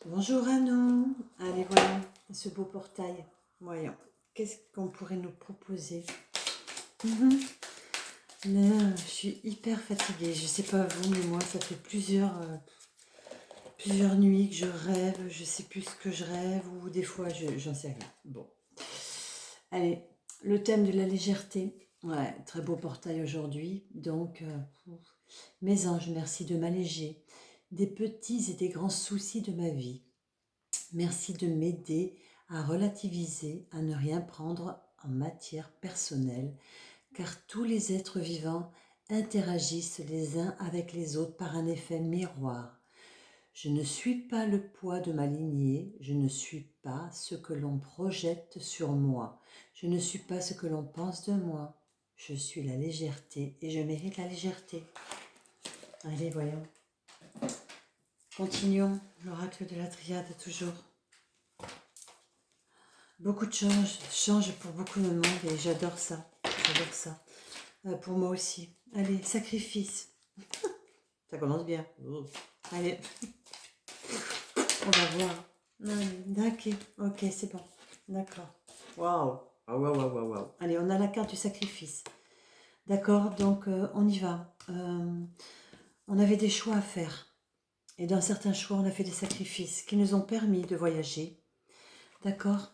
Bonjour à nous. Allez, voilà, ce beau portail. Voyons, qu'est-ce qu'on pourrait nous proposer? Mhm. Là, je suis hyper fatiguée. Je sais pas vous, mais moi, ça fait plusieurs nuits que je rêve. Je sais plus ce que je rêve ou des fois, j'en sais rien. Bon, allez, le thème de la légèreté. Ouais, très beau portail aujourd'hui. Donc, mes anges, merci de m'alléger des petits et des grands soucis de ma vie. Merci de m'aider à relativiser, à ne rien prendre en matière personnelle, car tous les êtres vivants interagissent les uns avec les autres par un effet miroir. Je ne suis pas le poids de ma lignée, je ne suis pas ce que l'on projette sur moi, je ne suis pas ce que l'on pense de moi. Je suis la légèreté et je mérite la légèreté. Allez, voyons. Continuons, l'oracle de la triade toujours. Beaucoup de change pour beaucoup de monde et j'adore ça. J'adore ça. Pour moi aussi. Allez, sacrifice. Ça commence bien. Oh. Allez, on va voir. Allez, ok, c'est bon. D'accord. Waouh. Waouh, waouh, waouh, waouh. Allez, on a la carte du sacrifice. D'accord, donc on y va. On avait des choix à faire. Et dans certains choix, on a fait des sacrifices qui nous ont permis de voyager. D'accord.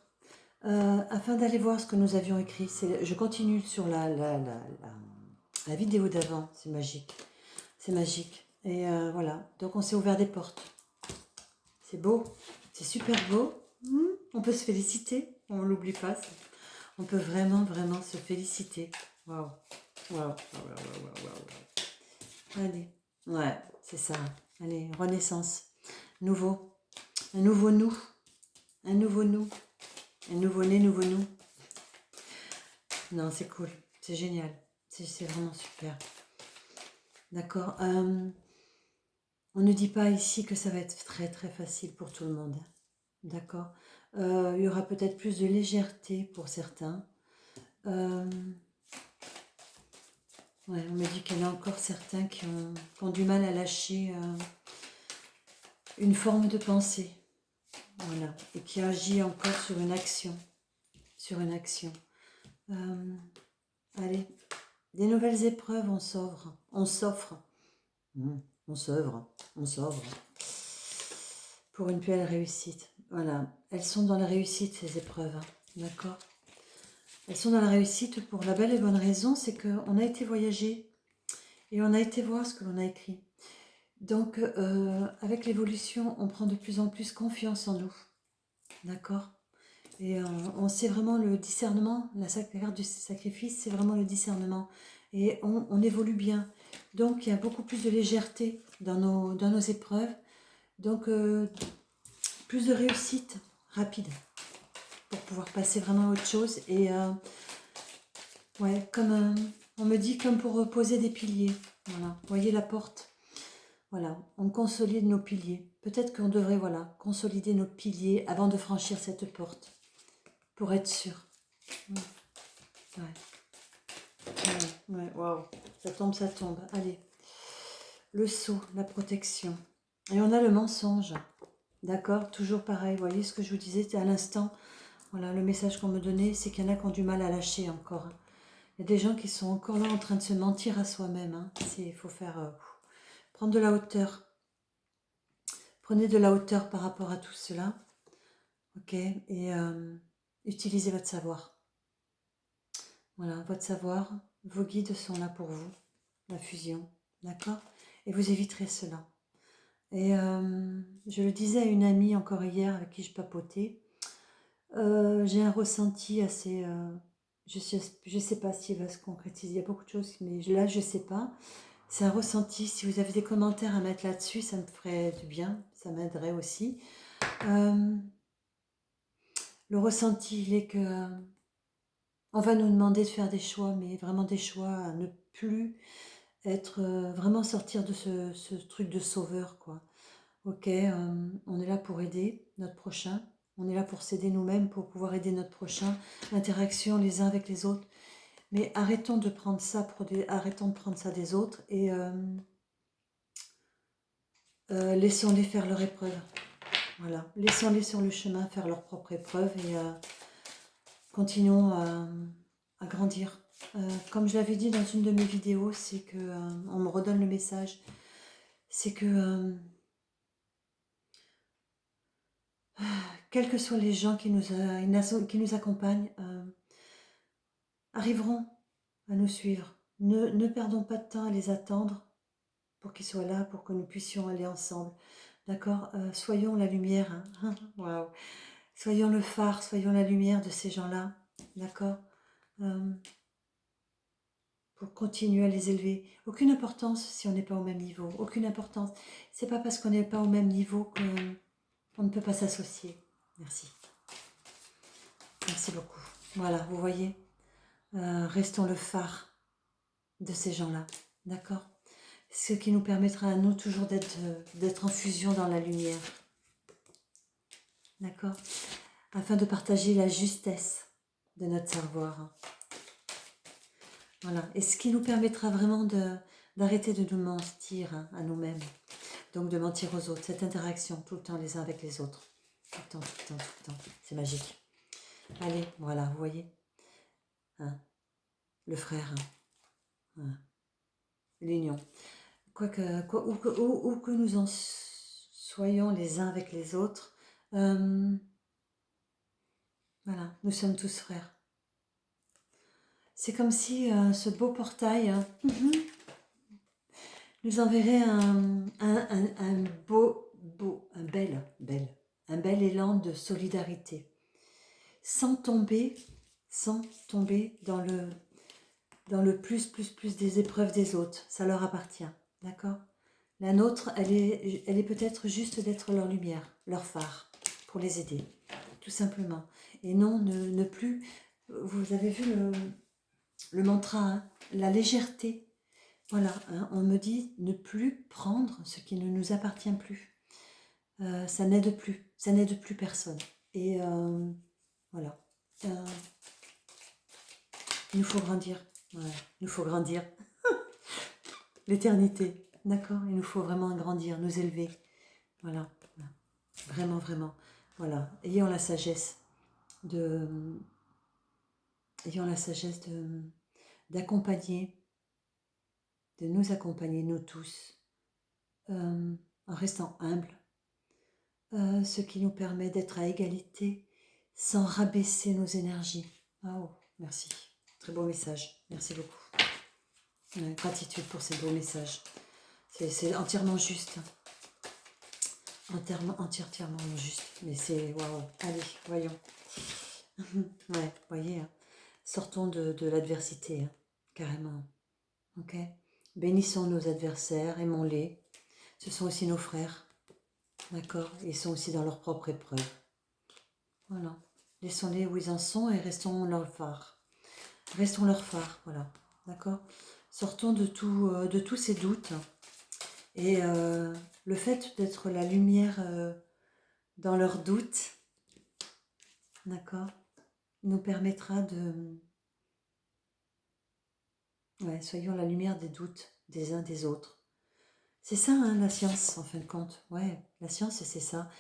Afin d'aller voir ce que nous avions écrit, je continue sur la vidéo d'avant, c'est magique. C'est magique. Et voilà, donc on s'est ouvert des portes. C'est beau, c'est super beau. On peut se féliciter, on ne l'oublie pas. On peut vraiment, vraiment se féliciter. Waouh, waouh, waouh, waouh, waouh, waouh. Allez, ouais, c'est ça. Allez, renaissance. Nouveau, un nouveau nous, un nouveau nous, un nouveau né, nouveau nous. Non, c'est cool, c'est génial, c'est vraiment super. D'accord. On ne dit pas ici que ça va être très très facile pour tout le monde. D'accord. Il y aura peut-être plus de légèreté pour certains. Ouais, on me dit qu'il y en a encore certains qui ont du mal à lâcher une forme de pensée. Voilà. Et qui agit encore sur une action. Sur une action. Allez. Des nouvelles épreuves, on s'offre. On s'offre. On s'œuvre. On s'ouvre. Pour une belle réussite. Voilà. Elles sont dans la réussite, ces épreuves. D'accord. Elles sont dans la réussite pour la belle et bonne raison, c'est qu'on a été voyager et on a été voir ce que l'on a écrit. Donc, avec l'évolution, on prend de plus en plus confiance en nous. D'accord. Et on sait vraiment le discernement, la carte du sacrifice, c'est vraiment le discernement. Et on évolue bien. Donc, il y a beaucoup plus de légèreté dans nos épreuves. Donc, plus de réussite rapide pour pouvoir passer vraiment à autre chose. Et ouais, comme on me dit, comme pour poser des piliers. Voilà, vous voyez la porte. Voilà, on consolide nos piliers. Peut-être qu'on devrait, voilà, consolider nos piliers avant de franchir cette porte. Pour être sûr. Ouais. Ouais, waouh. Ça tombe, ça tombe. Allez. Le sceau, la protection. Et on a le mensonge. D'accord. Toujours pareil. Vous voyez ce que je vous disais à l'instant. Voilà, le message qu'on me donnait, c'est qu'il y en a qui ont du mal à lâcher encore. Il y a des gens qui sont encore là en train de se mentir à soi-même. Il faut faire... prendre de la hauteur. Prenez de la hauteur par rapport à tout cela. Ok. Et utilisez votre savoir. Voilà, votre savoir. Vos guides sont là pour vous. La fusion. D'accord. Et vous éviterez cela. Et je le disais à une amie encore hier avec qui je papotais. J'ai un ressenti assez... je sais pas s'il va se concrétiser. Il y a beaucoup de choses, mais là, je sais pas. C'est un ressenti. Si vous avez des commentaires à mettre là-dessus, ça me ferait du bien. Ça m'aiderait aussi. Le ressenti, il est que... on va nous demander de faire des choix, mais vraiment des choix à ne plus être... vraiment sortir de ce truc de sauveur, quoi. Ok, on est là pour aider notre prochain. On est là pour s'aider nous-mêmes, pour pouvoir aider notre prochain. L'interaction les uns avec les autres. Mais arrêtons de prendre ça arrêtons de prendre ça des autres et laissons-les faire leur épreuve. Voilà, laissons-les sur le chemin faire leur propre épreuve et continuons à grandir. Comme je l'avais dit dans une de mes vidéos, c'est que, on me redonne le message, c'est que quels que soient les gens qui nous accompagnent, arriveront à nous suivre. Ne perdons pas de temps à les attendre pour qu'ils soient là, pour que nous puissions aller ensemble. D'accord. Soyons la lumière. Hein. Waouh. Soyons le phare, soyons la lumière de ces gens-là. D'accord. Pour continuer à les élever. Aucune importance si on n'est pas au même niveau. Aucune importance. C'est pas parce qu'on n'est pas au même niveau qu'on ne peut pas s'associer. Merci. Merci beaucoup. Voilà, vous voyez. Restons le phare de ces gens-là. D'accord. Ce qui nous permettra à nous toujours d'être en fusion dans la lumière. D'accord. Afin de partager la justesse de notre savoir. Voilà. Et ce qui nous permettra vraiment d'arrêter de nous mentir à nous-mêmes. Donc de mentir aux autres. Cette interaction tout le temps les uns avec les autres. Tout le temps, tout le temps, tout le temps. C'est magique. Allez, voilà, vous voyez. Hein, le frère. Hein, l'union. Où que nous en soyons les uns avec les autres, voilà, nous sommes tous frères. C'est comme si ce beau portail nous enverrait un bel élan de solidarité, sans tomber dans le plus des épreuves des autres. Ça leur appartient, d'accord? La nôtre, elle est peut-être juste d'être leur lumière, leur phare, pour les aider, tout simplement. Et non, ne plus... Vous avez vu le mantra, hein, la légèreté. Voilà, hein, on me dit ne plus prendre ce qui ne nous appartient plus. Ça n'aide plus personne. Et voilà. Il nous faut grandir. Ouais, il nous faut grandir. L'éternité, d'accord? Il nous faut vraiment grandir, nous élever. Voilà. Vraiment, vraiment. Voilà. Ayons la sagesse d'accompagner, de nous accompagner, nous tous, en restant humbles, ce qui nous permet d'être à égalité sans rabaisser nos énergies. Oh, merci. Très beau message. Merci beaucoup. Gratitude pour ces beaux messages. C'est entièrement juste. Entièrement juste. Mais c'est waouh. Allez, voyons. Ouais, voyez. Hein. Sortons de l'adversité, hein, carrément. Ok. Bénissons nos adversaires, aimons-les. Ce sont aussi nos frères. D'accord. Ils sont aussi dans leur propre épreuve. Voilà. Laissons-les où ils en sont et restons leur phare. Restons leur phare, voilà. D'accord. Sortons de tous ces doutes. Et le fait d'être la lumière dans leurs doutes, d'accord, nous permettra de... Ouais, soyons la lumière des doutes des uns des autres. C'est ça, hein, la science, en fin de compte. Ouais, la science, c'est ça.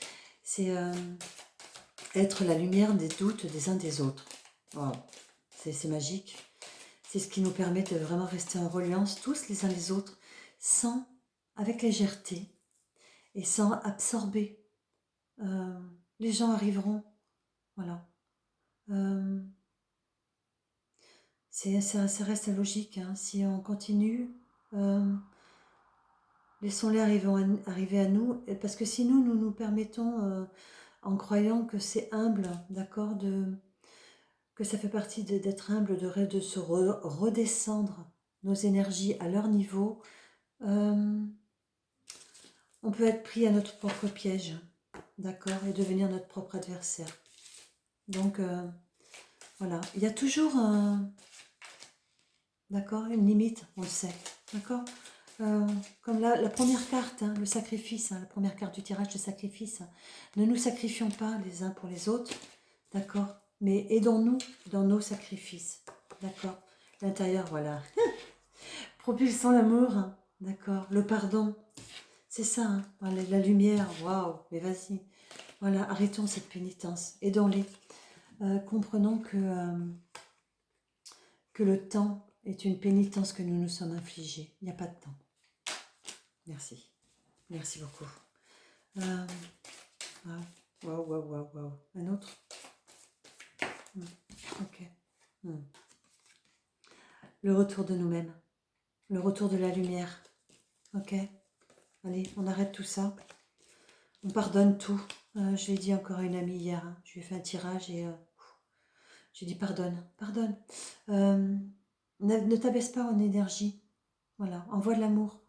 C'est être la lumière des doutes des uns des autres. Wow. C'est magique. C'est ce qui nous permet de vraiment rester en reliance tous les uns les autres, avec légèreté et sans absorber. Les gens arriveront. Voilà. Ça reste logique. Hein. Si on continue, laissons-les arriver à nous. Parce que si nous permettons, en croyant que c'est humble, d'accord, que ça fait partie d'être humble, de se redescendre nos énergies à leur niveau, on peut être pris à notre propre piège, d'accord, et devenir notre propre adversaire. Donc, voilà. Il y a toujours d'accord, une limite, on le sait, d'accord. Comme la première carte, hein, le sacrifice, hein, la première carte du tirage de sacrifice. Hein. Ne nous sacrifions pas les uns pour les autres, d'accord, mais aidons-nous dans nos sacrifices, d'accord. L'intérieur, voilà. Propulsons l'amour, hein, d'accord, le pardon. C'est ça, hein. Voilà, la lumière, waouh, mais vas-y. Voilà, arrêtons cette pénitence, aidons-les. Comprenons que le temps est une pénitence que nous nous sommes infligée. Il n'y a pas de temps. Merci. Merci beaucoup. Waouh, waouh, waouh, waouh. Un autre? Ok. Le retour de nous-mêmes. Le retour de la lumière. Ok. Allez, on arrête tout ça. On pardonne tout. Je l'ai dit encore à une amie hier. Hein. Je lui ai fait un tirage et j'ai dit pardonne, pardonne. Ne t'abaisse pas en énergie. Voilà, envoie de l'amour.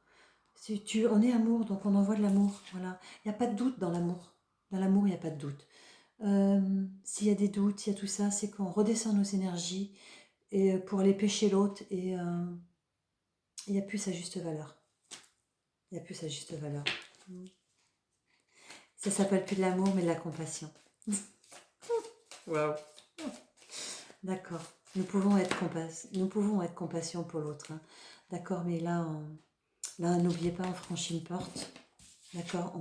On est amour, donc on envoie de l'amour. Voilà. Il n'y a pas de doute dans l'amour. Dans l'amour, il n'y a pas de doute. S'il y a des doutes, s'il y a tout ça, c'est qu'on redescend nos énergies et pour aller pêcher l'autre et il n'y a plus sa juste valeur. Il n'y a plus sa juste valeur. Ça s'appelle plus de l'amour, mais de la compassion. Waouh. D'accord. Nous pouvons être compassion pour l'autre. Hein. D'accord, mais là, n'oubliez pas, on franchit une porte. D'accord,